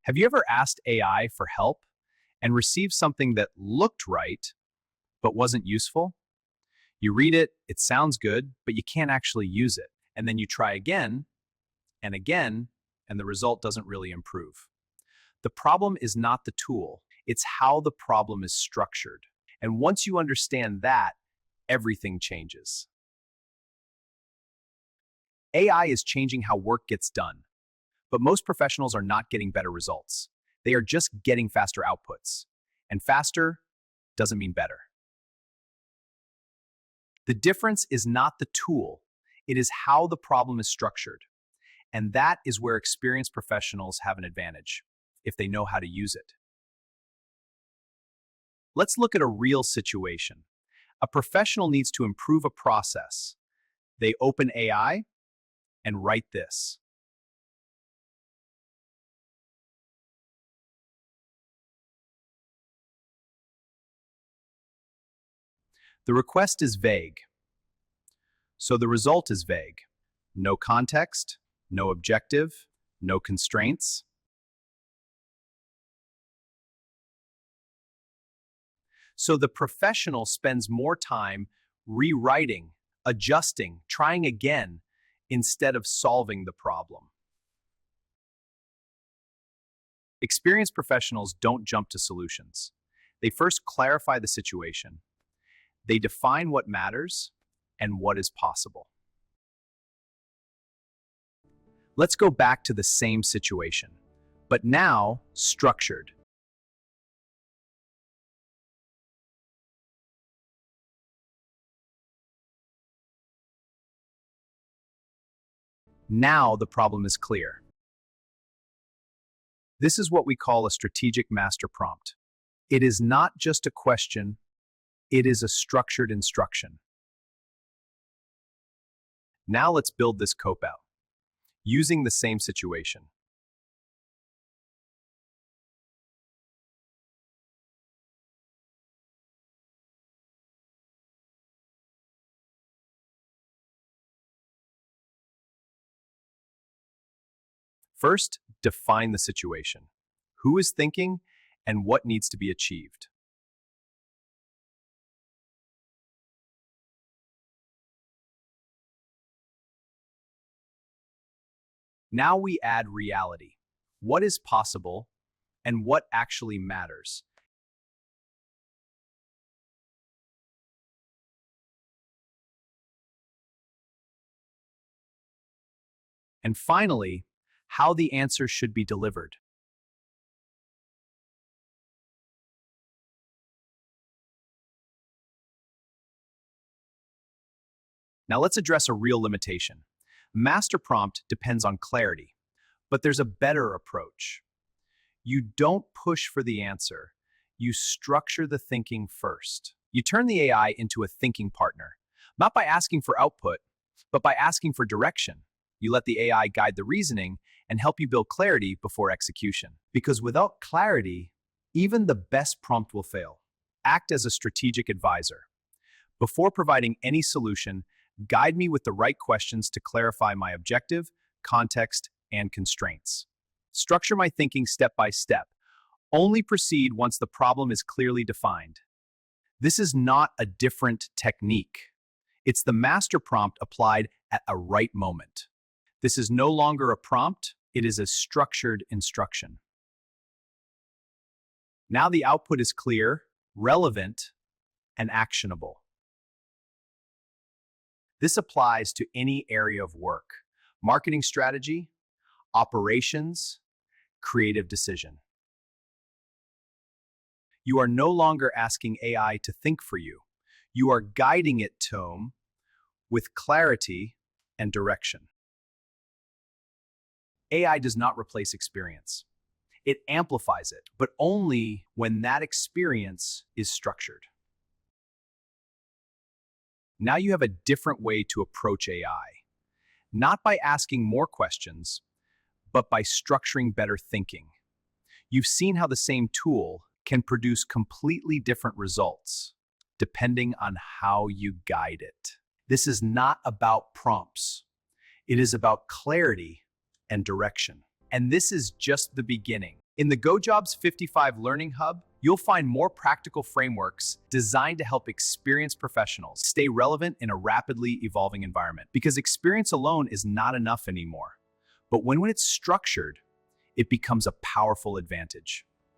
Have you ever asked AI for help and received something that looked right but wasn't useful? You read it, it sounds good, but you can't actually use it. And then you try again and again, and the result doesn't really improve. The problem is not the tool, it's how the problem is structured. And once you understand that, everything changes. AI is changing how work gets done, but most professionals are not getting better results. They are just getting faster outputs. And faster doesn't mean better. The difference is not the tool, it is how the problem is structured. And that is where experienced professionals have an advantage, if they know how to use it. Let's look at a real situation. A professional needs to improve a process. They open AI and write this. The request is vague, so the result is vague. No context, no objective, no constraints. So the professional spends more time rewriting, adjusting, trying again, instead of solving the problem. Experienced professionals don't jump to solutions. They first clarify the situation. They define what matters and what is possible. Let's go back to the same situation, but now structured. Now the problem is clear. This is what we call a strategic master prompt. It is not just a question, it is a structured instruction. Now let's build this cop-out, using the same situation. First, define the situation. Who is thinking and what needs to be achieved? Now we add reality. What is possible and what actually matters? And finally, how the answer should be delivered. Now let's address a real limitation. Master prompt depends on clarity, but there's a better approach. You don't push for the answer. You structure the thinking first. You turn the AI into a thinking partner, not by asking for output, but by asking for direction. You let the AI guide the reasoning and help you build clarity before execution. Because without clarity, even the best prompt will fail. Act as a strategic advisor. Before providing any solution, guide me with the right questions to clarify my objective, context, and constraints. Structure my thinking step by step. Only proceed once the problem is clearly defined. This is not a different technique. It's the master prompt applied at a right moment. This is no longer a prompt, it is a structured instruction. Now the output is clear, relevant, and actionable. This applies to any area of work: marketing strategy, operations, creative decision. You are no longer asking AI to think for you. You are guiding it with clarity and direction. AI does not replace experience. It amplifies it, but only when that experience is structured. Now you have a different way to approach AI, not by asking more questions, but by structuring better thinking. You've seen how the same tool can produce completely different results, depending on how you guide it. This is not about prompts. It is about clarity and direction. And this is just the beginning. In the GoJobs55 Learning Hub, you'll find more practical frameworks designed to help experienced professionals stay relevant in a rapidly evolving environment. Because experience alone is not enough anymore. But when it's structured, it becomes a powerful advantage.